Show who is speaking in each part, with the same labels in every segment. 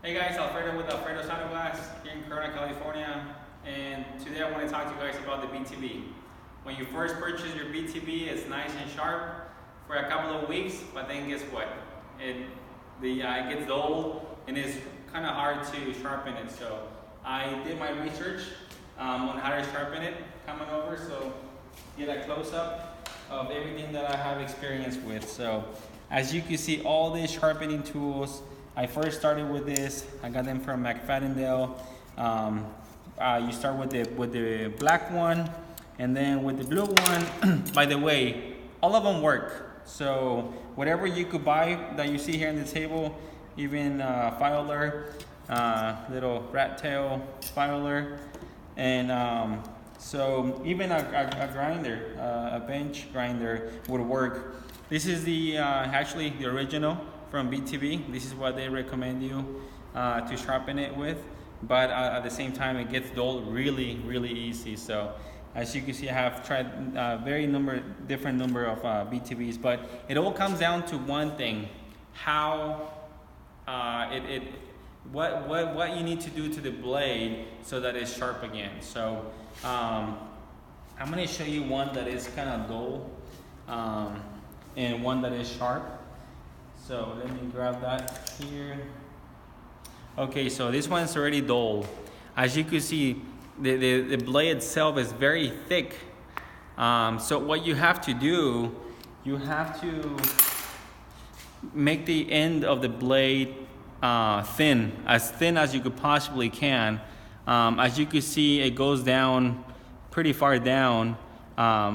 Speaker 1: Hey guys, Alfredo with Alfredo'sautoglass here in Corona, California, and today I want to talk to you guys about the BTB. When you first purchase your BTB, it's nice and sharp for a couple of weeks, but then guess what? It gets old and it's kind of hard to sharpen it. So I did my research on how to sharpen it coming over, so get a close-up of everything that I have experience with. So as you can see, all these sharpening tools, I first started with this. I got them from McFadden. You start with the black one, and then with the blue one. By the way, all of them work. So whatever you could buy that you see here on the table, even filer, little rat tail filer, and so even a grinder, a bench grinder would work. This is the actually the original from BTB. This is what they recommend you to sharpen it with, but at the same time it gets dull really easy. So as you can see, I have tried different number of BTBs, but it all comes down to one thing: how what you need to do to the blade so that it's sharp again. So I'm going to show you one that is kind of dull and one that is sharp. So let me grab that here. Okay, so this one's already dull. As you can see, the blade itself is very thick. So what you have to do, you have to make the end of the blade thin as you could possibly can. As you can see, it goes down pretty far down,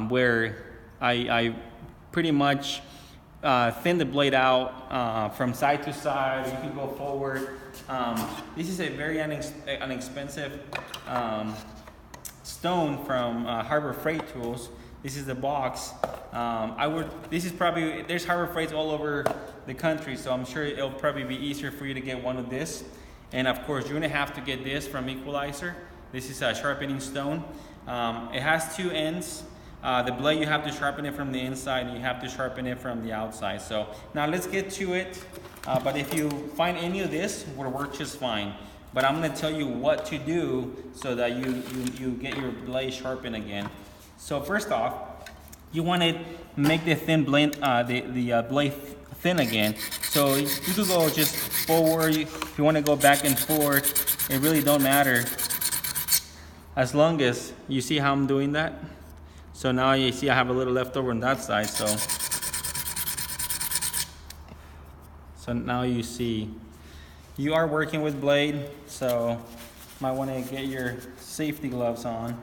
Speaker 1: where I pretty much thin the blade out from side to side. You can go forward. This is a very inexpensive stone from Harbor Freight Tools. This is the box. There's Harbor Freights all over the country, so I'm sure it'll probably be easier for you to get one of this. And of course, you're gonna have to get this from Equalizer. This is a sharpening stone. It has two ends. The blade, you have to sharpen it from the inside and you have to sharpen it from the outside. So now let's get to it. But if you find any of this, it will work just fine. But I'm going to tell you what to do so that you get your blade sharpened again. So first off, you want to make the thin blade, the blade thin again. So you could go just forward. If you want to go back and forth, it really don't matter. As long as you see how I'm doing that. So now you see I have a little left over on that side, so now you see you are working with blade, so might want to get your safety gloves on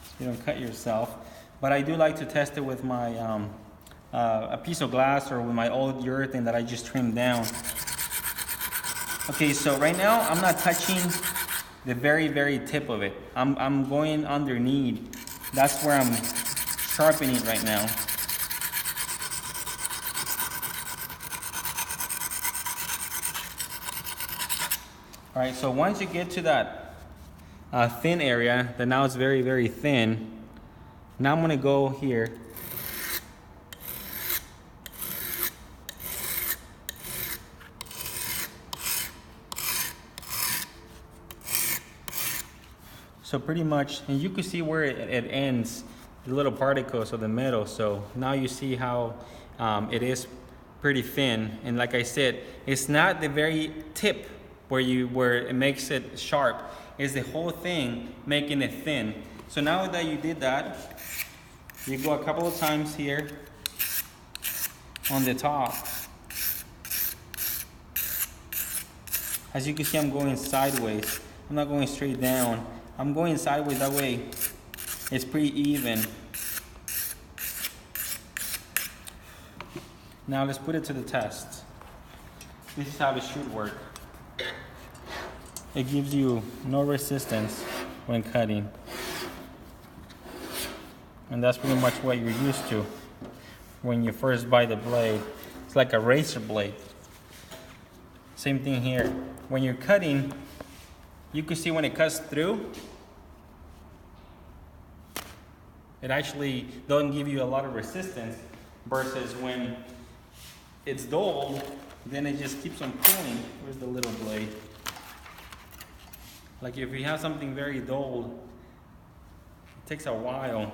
Speaker 1: so you don't cut yourself. But I do like to test it with my a piece of glass or with my old urethane that I just trimmed down. Okay, so right now I'm not touching the very tip of it. I'm going underneath. That's where I'm sharpening right now. All right, so once you get to that thin area, that now it's very thin. Now I'm gonna go here. So pretty much, and you can see where it ends, the little particles of the metal. So now you see how it is pretty thin. And like I said, it's not the very tip where it makes it sharp. It's the whole thing making it thin. So now that you did that, you go a couple of times here on the top. As you can see, I'm going sideways. I'm not going straight down. I'm going sideways, that way it's pretty even. Now let's put it to the test. This is how it should work. It gives you no resistance when cutting. And that's pretty much what you're used to when you first buy the blade. It's like a razor blade. Same thing here. When you're cutting, you can see when it cuts through, it actually doesn't give you a lot of resistance, versus when it's dull, then it just keeps on pulling. Where's the little blade? Like if you have something very dull, it takes a while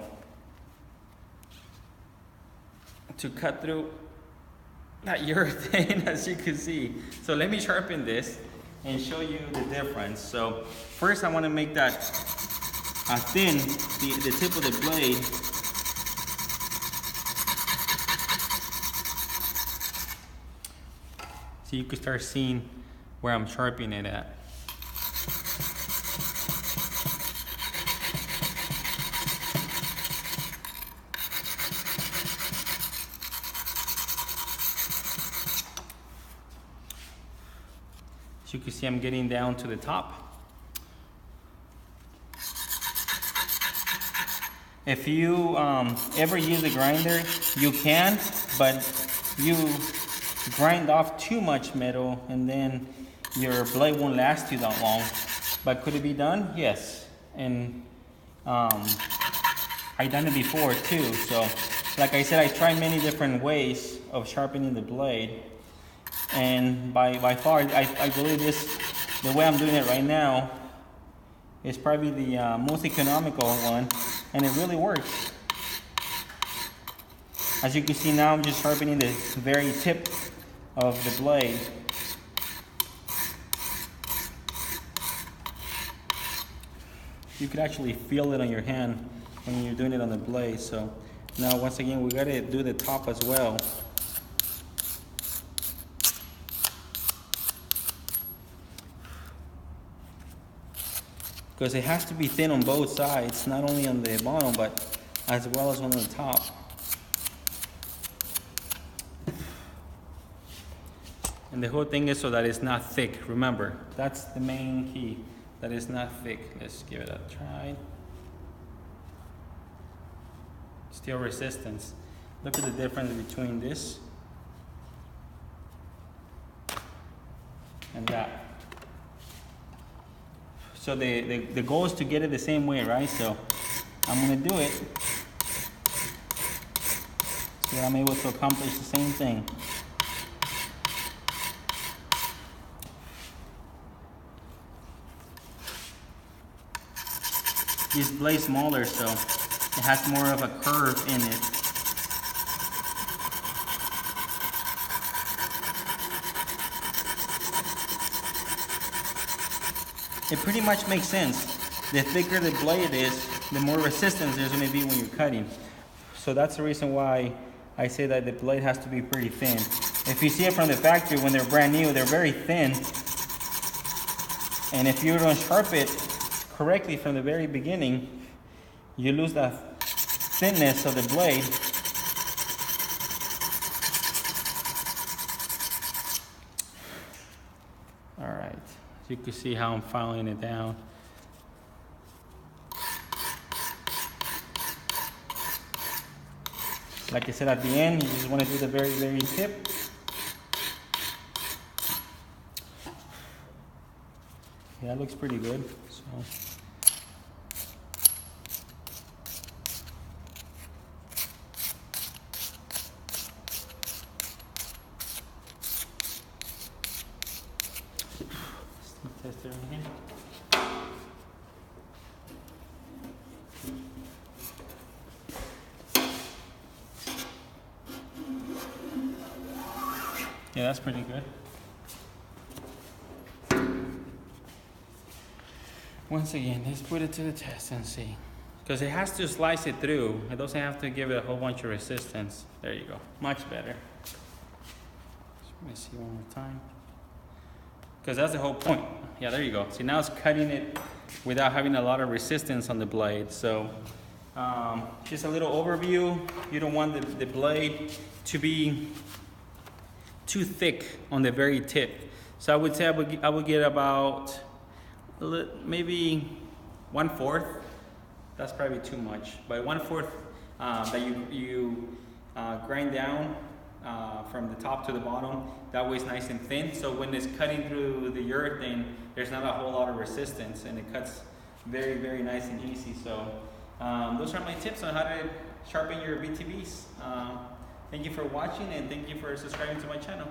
Speaker 1: to cut through that urethane, as you can see. So let me sharpen this and show you the difference. So first I want to make that thin, the tip of the blade. So you can start seeing where I'm sharpening it at. As you can see, I'm getting down to the top. If you ever use a grinder, you can, but you grind off too much metal and then your blade won't last you that long. But could it be done? Yes. And I done it before too. So like I said, I tried many different ways of sharpening the blade. And by far, I believe the way I'm doing it right now is probably the most economical one, and it really works. As you can see now, I'm just sharpening the very tip of the blade. You could actually feel it on your hand when you're doing it on the blade. So now once again, we gotta do the top as well. Because it has to be thin on both sides, not only on the bottom, but as well as on the top. And the whole thing is so that it's not thick. Remember, that's the main key, that it's not thick. Let's give it a try. Still resistance. Look at the difference between this and that. So the goal is to get it the same way, right? So I'm gonna do it so that I'm able to accomplish the same thing. This blade's smaller, so it has more of a curve in it. It pretty much makes sense. The thicker the blade is, the more resistance there's going to be when you're cutting. So that's the reason why I say that the blade has to be pretty thin. If you see it from the factory when they're brand new, they're very thin. And if you don't sharpen it correctly from the very beginning, you lose the thinness of the blade. All right. You can see how I'm filing it down. Like I said, at the end, you just want to do the very, very tip. Yeah, it looks pretty good. So. Tester in here. Yeah, that's pretty good. Once again, let's put it to the test and see. Because it has to slice it through. It doesn't have to give it a whole bunch of resistance. There you go. Much better. Let me see one more time. Because that's the whole point. Yeah, there you go. See, now it's cutting it without having a lot of resistance on the blade. So just a little overview. You don't want the blade to be too thick on the very tip. So I would say I would get about maybe 1/4. That's probably too much. But 1/4 that you grind down from the top to the bottom. That way it's nice and thin. So when it's cutting through the urethane, there's not a whole lot of resistance, and it cuts very, very nice and easy. So those are my tips on how to sharpen your BTBs. Thank you for watching, and thank you for subscribing to my channel.